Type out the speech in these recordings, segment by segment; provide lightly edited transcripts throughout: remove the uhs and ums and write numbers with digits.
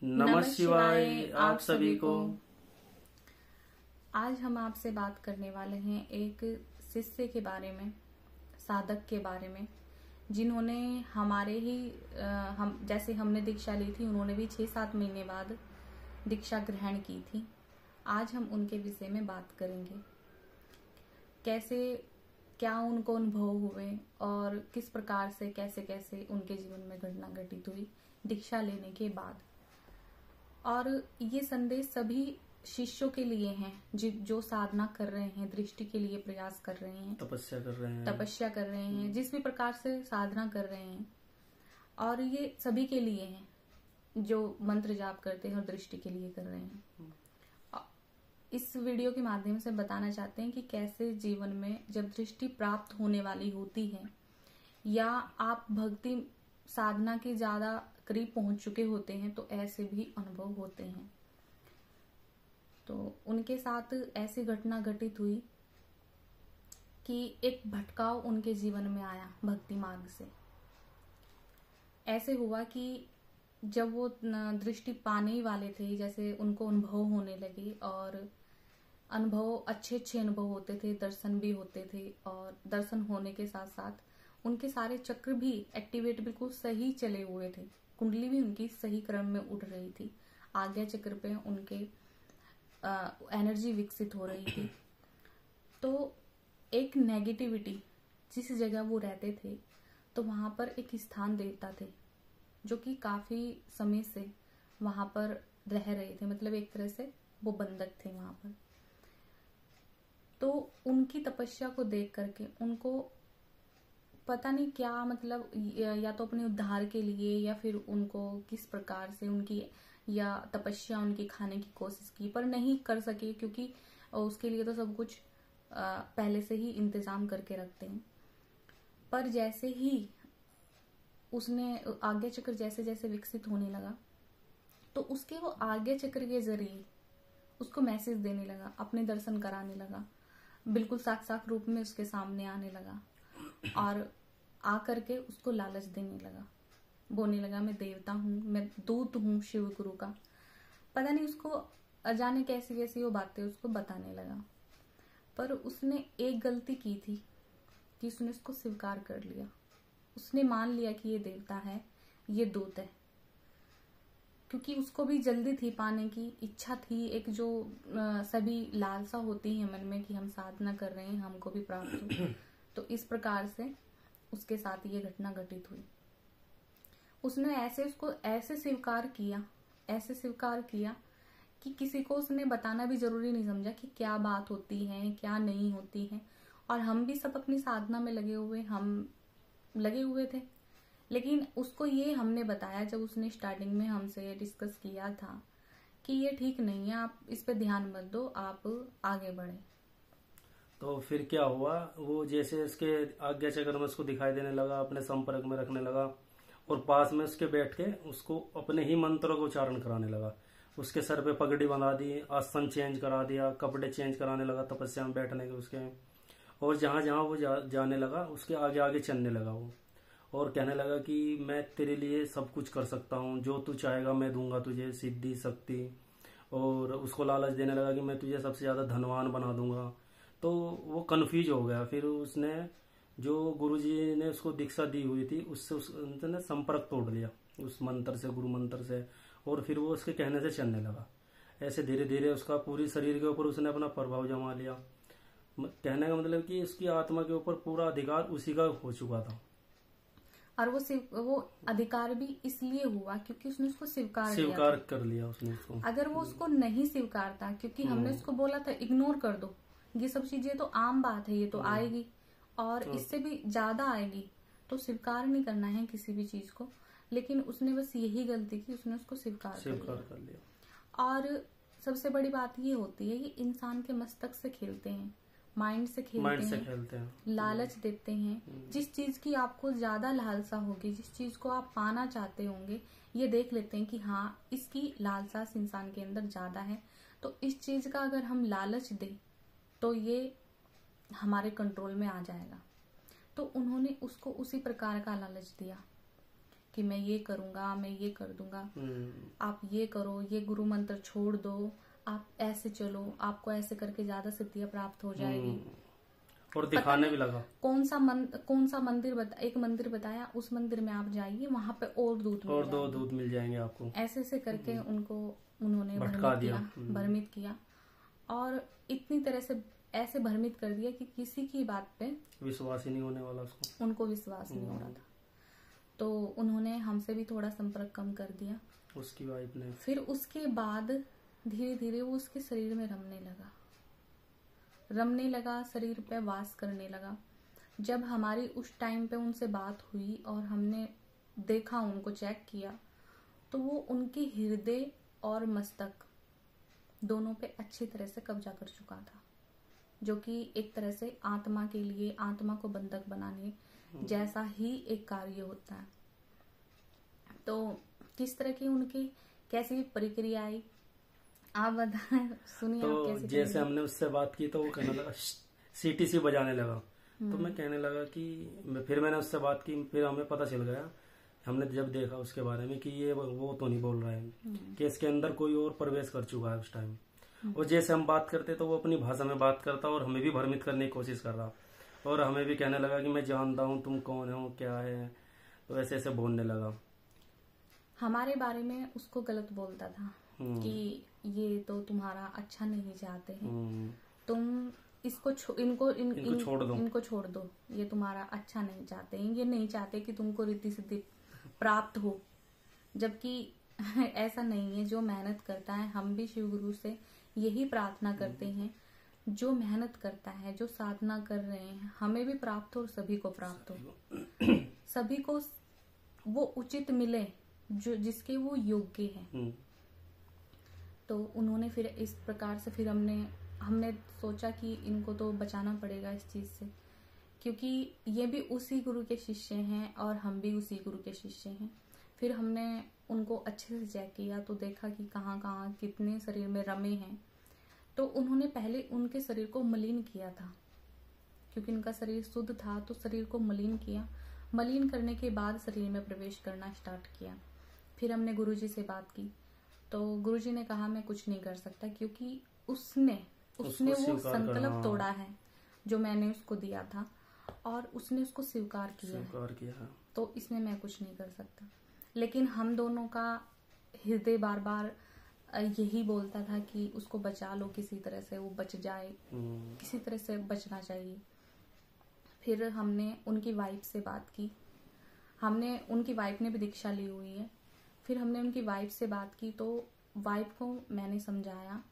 नमः शिवाय आप सभी को। आज हम आपसे बात करने वाले हैं एक शिष्य के बारे में, साधक के बारे में, जिन्होंने हमारे ही हम जैसे हमने दीक्षा ली थी, उन्होंने भी 6-7 महीने बाद दीक्षा ग्रहण की थी। आज हम उनके विषय में बात करेंगे, कैसे क्या उनको अनुभव हुए और किस प्रकार से कैसे कैसे उनके जीवन में घटना घटित हुई दीक्षा लेने के बाद। और ये संदेश सभी शिष्यों के लिए हैं जो साधना कर रहे हैं, दृष्टि के लिए प्रयास कर रहे हैं, तपस्या कर रहे हैं, जिस भी प्रकार से साधना कर रहे हैं। और ये सभी के लिए हैं जो मंत्र जाप करते हैं और दृष्टि के लिए कर रहे हैं। इस वीडियो के माध्यम से बताना चाहते हैं कि कैसे जीवन में जब दृष्टि प्राप्त होने वाली होती है या आप भक्ति साधना के ज्यादा करीब पहुंच चुके होते हैं तो ऐसे भी अनुभव होते हैं। तो उनके साथ ऐसी घटना घटित हुई कि एक भटकाव उनके जीवन में आया भक्ति मार्ग से। ऐसे हुआ कि जब वो दृष्टि पाने ही वाले थे, जैसे उनको अनुभव होने लगे और अनुभव अच्छे अनुभव होते थे, दर्शन भी होते थे और दर्शन होने के साथ साथ उनके सारे चक्र भी एक्टिवेट बिल्कुल सही चले हुए थे। कुंडली भी उनकी सही क्रम में उड़ रही थी, आज्ञा चक्र पे उनके एनर्जी विकसित हो रही थी। तो एक नेगेटिविटी जिस जगह वो रहते थे तो वहां पर एक स्थान देवता थे जो कि काफी समय से वहां पर रह रहे थे, मतलब एक तरह से वो बंधक थे वहां पर। तो उनकी तपस्या को देख करके उनको पता नहीं क्या, मतलब या तो अपने उद्धार के लिए या फिर उनको किस प्रकार से उनकी या तपस्या उनकी खाने की कोशिश की, पर नहीं कर सके क्योंकि उसके लिए तो सब कुछ पहले से ही इंतजाम करके रखते हैं। पर जैसे ही उसने आज्ञा चक्र जैसे जैसे विकसित होने लगा तो उसके वो आज्ञा चक्र के जरिए उसको मैसेज देने लगा, अपने दर्शन कराने लगा, बिल्कुल साक्षात रूप में उसके सामने आने लगा और आकर के उसको लालच देने लगा, बोलने लगा मैं देवता हूँ, मैं दूत हूँ शिव गुरु का। पता नहीं उसको अजाने कैसी कैसी वो बातें उसको बताने लगा। पर उसने एक गलती की थी कि उसने उसको स्वीकार कर लिया। उसने मान लिया कि ये देवता है, ये दूत है, क्योंकि उसको भी जल्दी थी, पाने की इच्छा थी, एक जो सभी लालसा होती है मन में कि हम साधना कर रहे हैं, हमको भी प्राप्त हो। तो इस प्रकार से उसके साथ ये घटना घटित हुई। उसने उसको ऐसे स्वीकार किया कि किसी को उसने बताना भी जरूरी नहीं समझा कि क्या बात होती है, क्या नहीं होती है। और हम भी सब अपनी साधना में लगे हुए थे, लेकिन उसको ये हमने बताया जब उसने स्टार्टिंग में हमसे डिस्कस किया था कि ये ठीक नहीं है, आप इस पे ध्यान मत दो, आप आगे बढ़े। तो फिर क्या हुआ, वो जैसे इसके आज्ञा चक्र में उसको दिखाई देने लगा, अपने संपर्क में रखने लगा और पास में उसके बैठ के उसको अपने ही मंत्रों का उच्चारण कराने लगा। उसके सर पे पगड़ी बंधा दी, आसन चेंज करा दिया, कपड़े चेंज कराने लगा तपस्या में बैठने के उसके। और जहां जहां वो जाने लगा उसके आगे आगे चलने लगा वो, और कहने लगा कि मैं तेरे लिए सब कुछ कर सकता हूँ, जो तू चाहेगा मैं दूंगा तुझे, सिद्धि शक्ति। और उसको लालच देने लगा कि मैं तुझे सबसे ज्यादा धनवान बना दूंगा। तो वो कंफ्यूज हो गया। फिर उसने जो गुरुजी ने उसको दीक्षा दी हुई थी उससे उसने संपर्क तोड़ लिया उस मंत्र से, गुरु मंत्र से, और फिर वो उसके कहने से चलने लगा। ऐसे धीरे धीरे उसका पूरी शरीर के ऊपर उसने अपना प्रभाव जमा लिया। कहने का मतलब कि उसकी आत्मा के ऊपर पूरा अधिकार उसी का हो चुका था। और वो अधिकार भी इसलिए हुआ क्योंकि उसने उसको स्वीकार कर लिया उसने उसको। अगर वो उसको नहीं स्वीकारता, क्योंकि हमने उसको बोला था इग्नोर कर दो, ये सब चीजें तो आम बात है, ये तो आएगी और इससे भी ज्यादा आएगी, तो स्वीकार नहीं करना है किसी भी चीज को। लेकिन उसने बस यही गलती की, उसने उसको स्वीकार कर लिया। और सबसे बड़ी बात ये होती है कि इंसान के मस्तक से खेलते हैं, माइंड से खेलते हैं, लालच देते हैं। जिस चीज की आपको ज्यादा लालसा होगी, जिस चीज को आप पाना चाहते होंगे, ये देख लेते हैं कि हाँ इसकी लालसा इंसान के अंदर ज्यादा है, तो इस चीज का अगर हम लालच दें तो ये हमारे कंट्रोल में आ जाएगा। तो उन्होंने उसको उसी प्रकार का लालच दिया कि मैं ये करूंगा, मैं ये कर दूंगा, आप ये करो, ये गुरु मंत्र छोड़ दो, आप ऐसे चलो, आपको ऐसे करके ज्यादा सिद्धियां प्राप्त हो जाएगी। और दिखाने भी लगा। कौन सा मंदिर एक मंदिर बताया, उस मंदिर में आप जाइए, वहां पे और दो दूध मिल जाएंगे आपको। ऐसे ऐसे करके उन्होंने भ्रमित किया और इतनी तरह से ऐसे भ्रमित कर दिया कि किसी की बात पे विश्वास ही नहीं होने वाला उनको विश्वास नहीं हो रहा था। तो उन्होंने हमसे भी थोड़ा संपर्क कम कर दिया, उसकी वाइफ ने। फिर उसके बाद धीरे धीरे वो उसके शरीर में रमने लगा, शरीर पे वास करने लगा। जब हमारी उस टाइम पे उनसे बात हुई और हमने देखा, उनको चेक किया, तो वो उनके हृदय और मस्तक दोनों पे अच्छी तरह से कब्जा कर चुका था, जो कि एक तरह से आत्मा के लिए, आत्मा को बंधक बनाने जैसा ही एक कार्य होता है। तो किस तरह की उनकी कैसी प्रक्रिया आई आप बताएं, सुनिए। तो आप कैसे जैसे हमने उससे बात की तो वो कहने लगा सीटीसी बजाने लगा। तो मैं कहने लगा कि फिर मैंने उससे बात की, फिर हमें पता चल गया, हमने जब देखा उसके बारे में कि ये वो तो नहीं बोल रहा है, कि इसके अंदर कोई और प्रवेश कर चुका है उस टाइम। और जैसे हम बात करते तो वो अपनी भाषा में बात करता और हमें भी भ्रमित करने की कोशिश कर रहा, और हमें भी कहने लगा कि मैं जानता हूँ तुम कौन हो, क्या है। तो ऐसे ऐसे बोलने लगा, हमारे बारे में उसको गलत बोलता था कि ये तो तुम्हारा अच्छा नहीं चाहते हैं, तुम इनको छोड़ दो, ये तुम्हारा अच्छा नहीं चाहते हैं, ये नहीं चाहते कि तुमको रिद्धि सिद्धि प्राप्त हो। जबकि ऐसा नहीं है, जो मेहनत करता है, हम भी शिव गुरु से यही प्रार्थना करते हैं, जो मेहनत करता है, जो साधना कर रहे हैं, हमें भी प्राप्त हो और सभी को प्राप्त हो, सभी को वो उचित मिले जो जिसके वो योग्य है। तो उन्होंने फिर इस प्रकार से, फिर हमने सोचा कि इनको तो बचाना पड़ेगा इस चीज से, क्योंकि ये भी उसी गुरु के शिष्य हैं और हम भी उसी गुरु के शिष्य हैं। फिर हमने उनको अच्छे से चेक किया तो देखा कि कहाँ कहाँ कितने शरीर में रमे हैं। तो उन्होंने पहले उनके शरीर को मलिन किया था, क्योंकि उनका शरीर शुद्ध था, तो शरीर को मलिन किया। मलिन करने के बाद शरीर में प्रवेश करना स्टार्ट किया। फिर हमने गुरुजी से बात की, तो गुरुजी ने कहा मैं कुछ नहीं कर सकता, क्योंकि उसने वो संकल्प तोड़ा है जो मैंने उसको दिया था, और उसने उसको स्वीकार किया। तो इसमें मैं कुछ नहीं कर सकता। लेकिन हम दोनों का हृदय बार बार यही बोलता था कि उसको बचा लो, किसी तरह से वो बच जाए, किसी तरह से बचना चाहिए। फिर हमने उनकी वाइफ से बात की, उनकी वाइफ ने भी दीक्षा ली हुई है। फिर हमने उनकी वाइफ से बात की, तो वाइफ को मैंने समझाया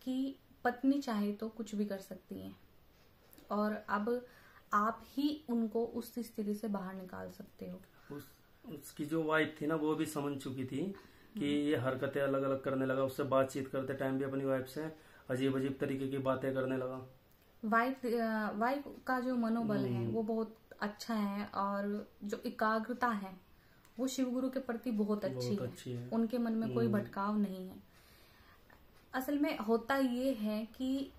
कि पत्नी चाहे तो कुछ भी कर सकती है, और अब आप ही उनको उस स्थिति से बाहर निकाल सकते हो। उसकी जो वाइफ थी ना, वो भी समझ चुकी थी कि ये हरकतें अलग अलग करने लगा। उससे बातचीत करते टाइम भी अपनी वाइफ से अजीब अजीब तरीके की बातें करने लगा। वाइफ का जो मनोबल है वो बहुत अच्छा है, और जो एकाग्रता है वो शिव गुरु के प्रति बहुत अच्छी है। उनके मन में कोई भटकाव नहीं है। असल में होता ये है कि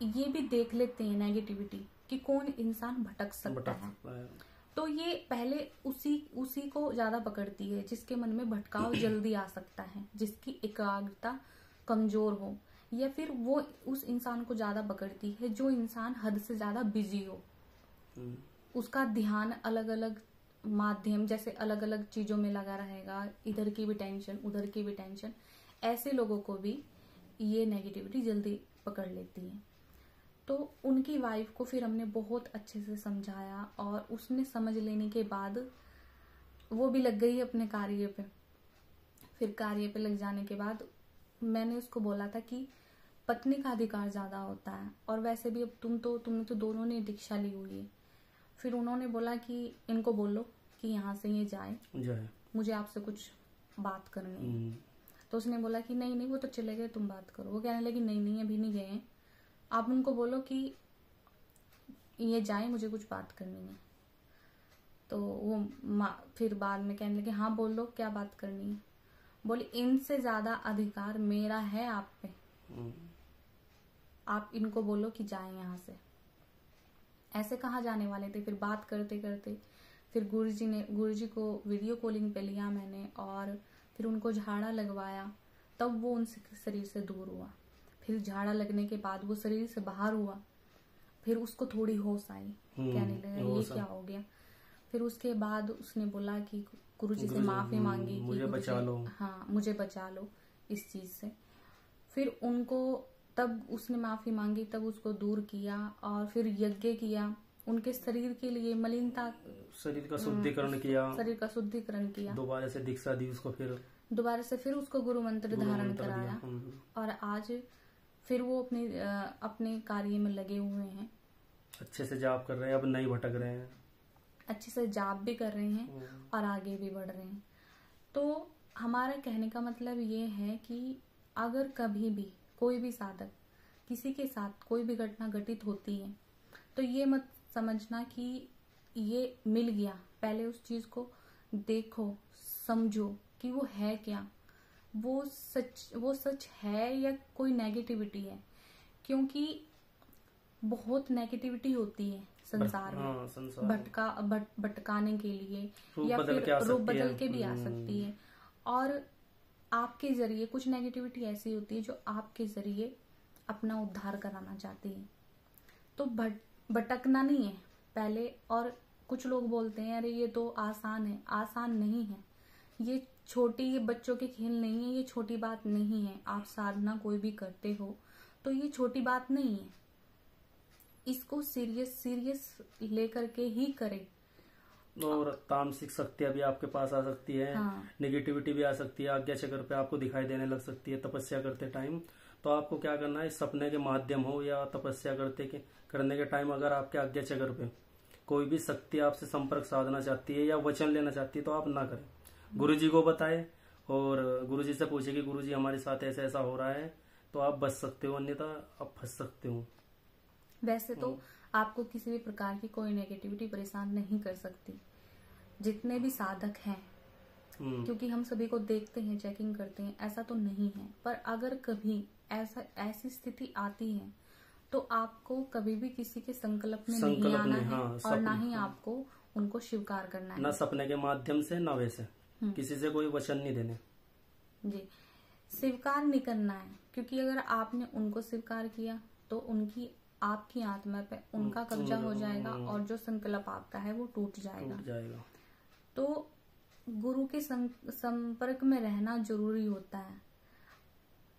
ये भी देख लेते हैं नेगेटिविटी कि कौन इंसान भटक सकता है। तो ये पहले उसी को ज्यादा पकड़ती है जिसके मन में भटकाव जल्दी आ सकता है, जिसकी एकाग्रता कमजोर हो, या फिर वो उस इंसान को ज्यादा पकड़ती है जो इंसान हद से ज्यादा बिजी हो, उसका ध्यान अलग अलग माध्यम जैसे अलग अलग चीजों में लगा रहेगा, इधर की भी टेंशन उधर की भी टेंशन। ऐसे लोगों को भी ये नेगेटिविटी जल्दी पकड़ लेती है। तो उनकी वाइफ को फिर हमने बहुत अच्छे से समझाया, और उसने समझ लेने के बाद वो भी लग गई अपने कार्य पे। फिर कार्य पे लग जाने के बाद मैंने उसको बोला था कि पत्नी का अधिकार ज्यादा होता है, और वैसे भी अब तुमने तो दोनों ने दीक्षा ली हुई है। फिर उन्होंने बोला कि इनको बोलो कि यहाँ से ये जाए, मुझे आपसे कुछ बात करनी है। तो उसने बोला कि नहीं वो तो चले गए, तुम बात करो। वो कहने लगी नहीं अभी नहीं गए, आप उनको बोलो कि ये जाए, मुझे कुछ बात करनी है। तो वो फिर बाद में कहने लगे हाँ बोलो क्या बात करनी है। बोली इनसे ज्यादा अधिकार मेरा है आप पे, आप इनको बोलो कि जाए यहाँ से। ऐसे कहाँ जाने वाले थे। फिर बात करते करते फिर गुरुजी को वीडियो कॉलिंग पे लिया मैंने और फिर उनको झाड़ा लगवाया, तब वो उनसे शरीर से दूर हुआ। फिर झाड़ा लगने के बाद वो शरीर से बाहर हुआ, फिर उसको थोड़ी होश आई, कहने लगा ये क्या हो गया। फिर उसके बाद उसने बोला कि गुरुजी से माफी मांगी, मुझे बचा लो, हाँ मुझे बचा लो इस चीज से। फिर उनको तब उसने माफी मांगी, तब उसको दूर किया और फिर यज्ञ किया उनके शरीर के लिए, मलिनता, शरीर का शुद्धिकरण किया, शरीर का शुद्धिकरण किया। दोबारा से दीक्षा दी उसको, फिर उसको गुरु मंत्र धारण कराया और आज फिर वो अपने कार्य में लगे हुए हैं, अच्छे से जाप कर रहे हैं, अब नहीं भटक रहे हैं, अच्छे से जाप भी कर रहे हैं और आगे भी बढ़ रहे हैं। तो हमारा कहने का मतलब ये है कि अगर कभी भी कोई भी साधक किसी के साथ कोई भी घटना घटित होती है तो ये मत समझना कि ये मिल गया, पहले उस चीज को देखो, समझो कि वो है क्या, वो सच है या कोई नेगेटिविटी है। क्योंकि बहुत नेगेटिविटी होती है संसार में, भटकाने के लिए या फिर रूप बदल के भी आ सकती है। और आपके जरिए कुछ नेगेटिविटी ऐसी होती है जो आपके जरिए अपना उद्धार कराना चाहती है। तो भटकना नहीं है पहले। और कुछ लोग बोलते हैं अरे ये तो आसान है, आसान नहीं है। ये छोटी बच्चों के खेल नहीं है, ये छोटी बात नहीं है। आप साधना कोई भी करते हो तो ये छोटी बात नहीं है, इसको सीरियस लेकर के ही करें। और तामसिक शक्तियां भी आपके पास आ सकती है, नेगेटिविटी भी आ सकती है, आज्ञा चक्र पे आपको दिखाई देने लग सकती है तपस्या करते टाइम। तो आपको क्या करना है, सपने के माध्यम हो या तपस्या करने के टाइम अगर आपके आज्ञा चक्र पे कोई भी शक्ति आपसे संपर्क साधना चाहती है या वचन लेना चाहती है तो आप ना करें, गुरुजी को बताए और गुरुजी से पूछे कि गुरुजी हमारे साथ ऐसा ऐसा हो रहा है, तो आप बच सकते हो, अन्यथा आप फंस सकते हो। वैसे तो आपको किसी भी प्रकार की कोई नेगेटिविटी परेशान नहीं कर सकती, जितने भी साधक हैं, क्योंकि हम सभी को देखते हैं, चेकिंग करते हैं, ऐसा तो नहीं है। पर अगर कभी ऐसी स्थिति आती है तो आपको कभी भी किसी के संकल्प में नहीं आना है और ना ही आपको उनको स्वीकार करना है, ना सपने के माध्यम से ना वैसे किसी से कोई वचन नहीं देने जी, स्वीकार नहीं करना है। क्योंकि अगर आपने उनको स्वीकार किया तो आपकी आत्मा पे उनका कब्जा हो जाएगा और जो संकल्प आपका है वो टूट जाएगा। तो गुरु के संपर्क में रहना जरूरी होता है।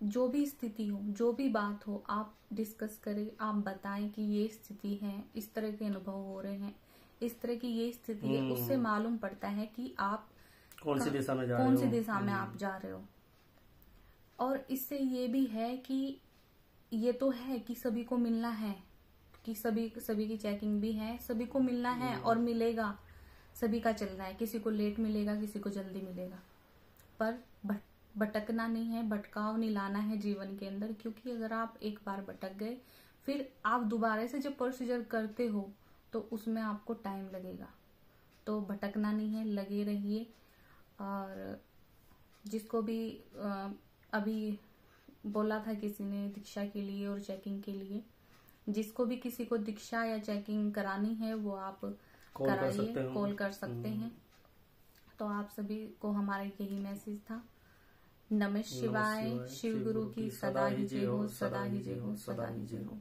जो भी स्थिति हो, जो भी बात हो, आप डिस्कस करें, आप बताएं कि ये स्थिति है, इस तरह के अनुभव हो रहे हैं, इस तरह की ये स्थिति है। उससे मालूम पड़ता है कि आप कौन सी दिशा में आप जा रहे हो। और इससे ये भी है कि ये तो है कि सभी को मिलना है, कि सभी की चेकिंग भी है, सभी को मिलना है और मिलेगा, सभी का चल रहा है। किसी को लेट मिलेगा, किसी को जल्दी मिलेगा। पर भटकना नहीं है, भटकाव नहीं लाना है जीवन के अंदर। क्योंकि अगर आप एक बार भटक गए, फिर आप दोबारा से जब प्रोसीजर करते हो तो उसमें आपको टाइम लगेगा। तो भटकना नहीं है, लगे रहिए। और जिसको भी अभी बोला था किसी ने दीक्षा के लिए और चेकिंग के लिए, जिसको भी किसी को दीक्षा या चेकिंग करानी है वो आप कराइए, कॉल कर सकते हैं। तो आप सभी को हमारा यही मैसेज था। नमः शिवाय। शिव गुरु की सदा ही जय हो, सदा ही जय हो, सदा ही जय हो।